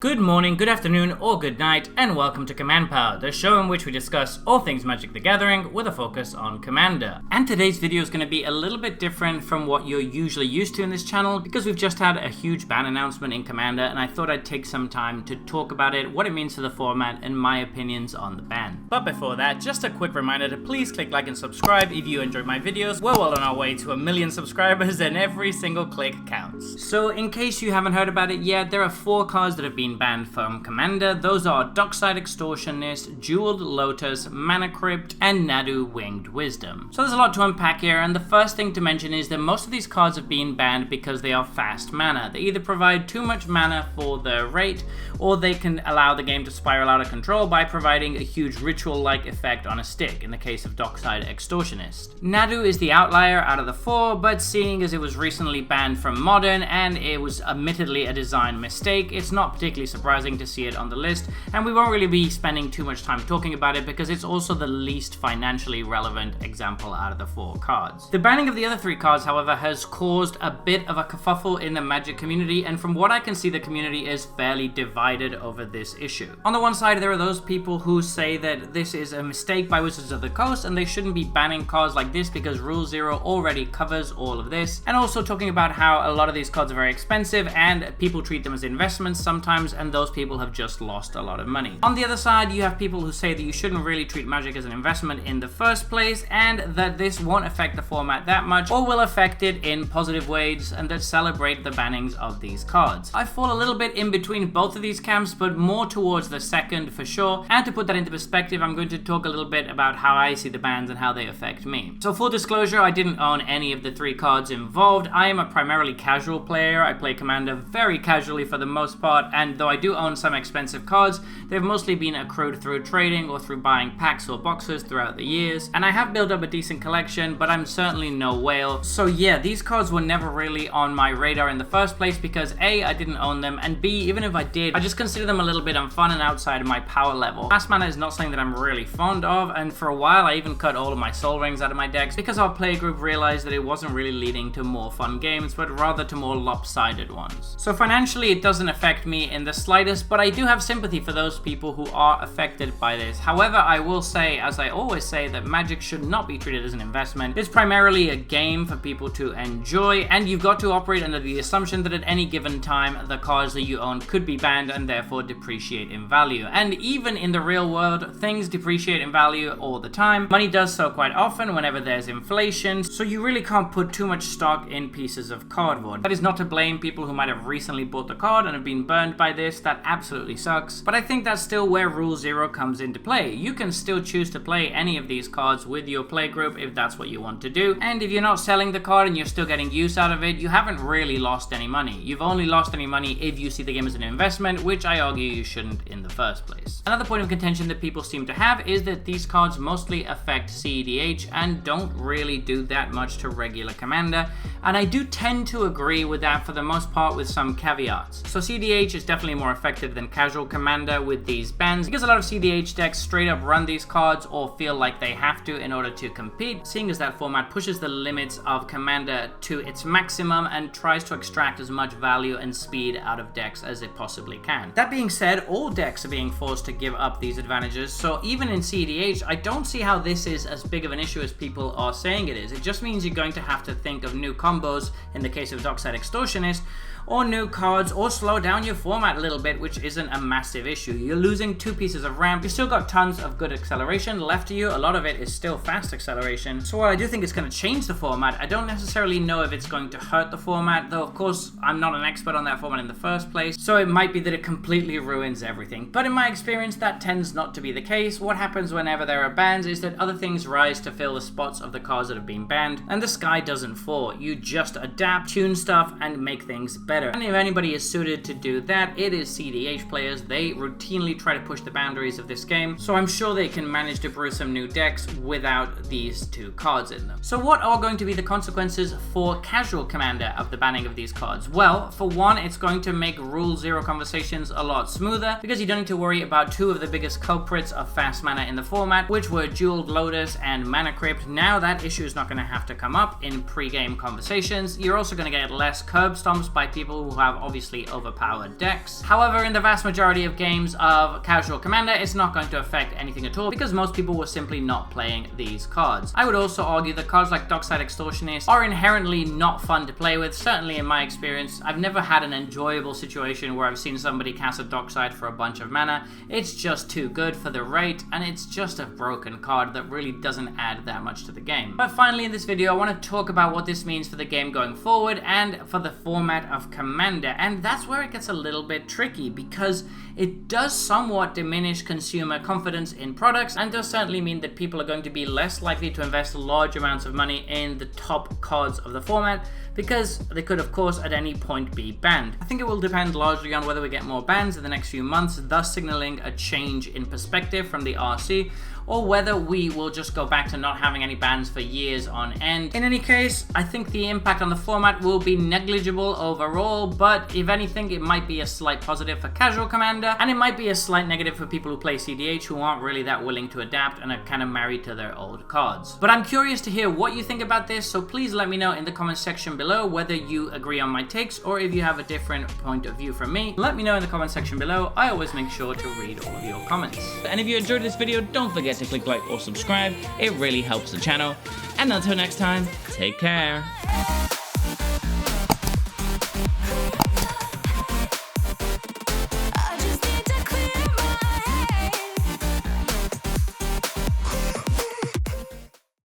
Good morning, good afternoon, or good night, and welcome to Command Power, the show in which we discuss all things Magic the Gathering with a focus on Commander. And today's video is going to be a little bit different from what you're usually used to in this channel because we've just had a huge ban announcement in Commander and I thought I'd take some time to talk about it, what it means to the format, and my opinions on the ban. But before that, just a quick reminder to please click like and subscribe if you enjoy my videos. We're well on our way to 1 million subscribers and every single click counts. So in case you haven't heard about it yet, there are 4 cards that have been banned from Commander. Those are Dockside Extortionist, Jeweled Lotus, Mana Crypt, and Nadu Winged Wisdom. So there's a lot to unpack here, and the first thing to mention is that most of these cards have been banned because they are fast mana. They either provide too much mana for the rate, or they can allow the game to spiral out of control by providing a huge ritual-like effect on a stick, in the case of Dockside Extortionist. Nadu is the outlier out of the 4, but seeing as it was recently banned from Modern, and it was admittedly a design mistake, it's not particularly surprising to see it on the list, and we won't really be spending too much time talking about it because it's also the least financially relevant example out of the 4 cards. The banning of the other 3 cards, however, has caused a bit of a kerfuffle in the Magic community, and from what I can see, the community is fairly divided over this issue. On the one side, there are those people who say that this is a mistake by Wizards of the Coast and they shouldn't be banning cards like this because Rule 0 already covers all of this, and also talking about how a lot of these cards are very expensive and people treat them as investments sometimes, and those people have just lost a lot of money. On the other side, you have people who say that you shouldn't really treat Magic as an investment in the first place, and that this won't affect the format that much, or will affect it in positive ways, and that celebrate the bannings of these cards. I fall a little bit in between both of these camps, but more towards the second for sure, and to put that into perspective, I'm going to talk a little bit about how I see the bans and how they affect me. So full disclosure, I didn't own any of the 3 cards involved. I am a primarily casual player. I play Commander very casually for the most part, and though I do own some expensive cards, they've mostly been accrued through trading or through buying packs or boxes throughout the years, and I have built up a decent collection, but I'm certainly no whale. So yeah, these cards were never really on my radar in the first place because A, I didn't own them, and B, even if I did, I just consider them a little bit unfun and outside of my power level. Fast mana is not something that I'm really fond of, and for a while I even cut all of my Soul Rings out of my decks because our playgroup realized that it wasn't really leading to more fun games, but rather to more lopsided ones. So financially it doesn't affect me in the slightest, but I do have sympathy for those people who are affected by this. However, I will say, as I always say, that Magic should not be treated as an investment. It's primarily a game for people to enjoy, and you've got to operate under the assumption that at any given time the cards that you own could be banned and therefore depreciate in value. And even in the real world, things depreciate in value all the time. Money does so quite often whenever there's inflation, so you really can't put too much stock in pieces of cardboard. That is not to blame people who might have recently bought the card and have been burned by this. That absolutely sucks, but I think that's still where Rule 0 comes into play. You can still choose to play any of these cards with your playgroup if that's what you want to do, and if you're not selling the card and you're still getting use out of it, you haven't really lost any money. You've only lost any money if you see the game as an investment, which I argue you shouldn't in the first place. Another point of contention that people seem to have is that these cards mostly affect CEDH and don't really do that much to regular Commander, and I do tend to agree with that for the most part with some caveats. So CEDH is definitely more effective than casual Commander with these bans because a lot of CEDH decks straight up run these cards or feel like they have to in order to compete, seeing as that format pushes the limits of Commander to its maximum and tries to extract as much value and speed out of decks as it possibly can. That being said, all decks are being forced to give up these advantages, so even in CEDH, I don't see how this is as big of an issue as people are saying it is. It just means you're going to have to think of new combos in the case of Dockside Extortionist, or new cards, or slow down your format a little bit, which isn't a massive issue. You're losing 2 pieces of ramp, you've still got tons of good acceleration left to you, a lot of it is still fast acceleration. So while I do think it's going to change the format, I don't necessarily know if it's going to hurt the format, though of course I'm not an expert on that format in the first place, so it might be that it completely ruins everything. But in my experience, that tends not to be the case. What happens whenever there are bans is that other things rise to fill the spots of the cards that have been banned, and the sky doesn't fall. You just adapt, tune stuff, and make things better. And if anybody is suited to do that, it is CEDH players. They routinely try to push the boundaries of this game, so I'm sure they can manage to brew some new decks without these 2 cards in them. So what are going to be the consequences for casual Commander of the banning of these cards? Well, for one, it's going to make Rule 0 conversations a lot smoother because you don't need to worry about 2 of the biggest culprits of fast mana in the format, which were Jeweled Lotus and Mana Crypt. Now that issue is not going to have to come up in pre-game conversations. You're also going to get less curb stomps by people people who have obviously overpowered decks. However, in the vast majority of games of casual Commander, it's not going to affect anything at all because most people were simply not playing these cards. I would also argue that cards like Dockside Extortionist are inherently not fun to play with. Certainly in my experience, I've never had an enjoyable situation where I've seen somebody cast a Dockside for a bunch of mana. It's just too good for the rate, and it's just a broken card that really doesn't add that much to the game. But finally in this video, I want to talk about what this means for the game going forward and for the format of Commander, and that's where it gets a little bit tricky because it does somewhat diminish consumer confidence in products and does certainly mean that people are going to be less likely to invest large amounts of money in the top cards of the format because they could of course at any point be banned. I think it will depend largely on whether we get more bans in the next few months, thus signaling a change in perspective from the RC, or whether we will just go back to not having any bans for years on end. In any case, I think the impact on the format will be negligible overall, but if anything, it might be a slight positive for casual Commander, and it might be a slight negative for people who play CDH who aren't really that willing to adapt and are kind of married to their old cards. But I'm curious to hear what you think about this, so please let me know in the comment section below whether you agree on my takes or if you have a different point of view from me. Let me know in the comment section below. I always make sure to read all of your comments. And if you enjoyed this video, don't forget to click like or subscribe. It really helps the channel. And until next time, take care.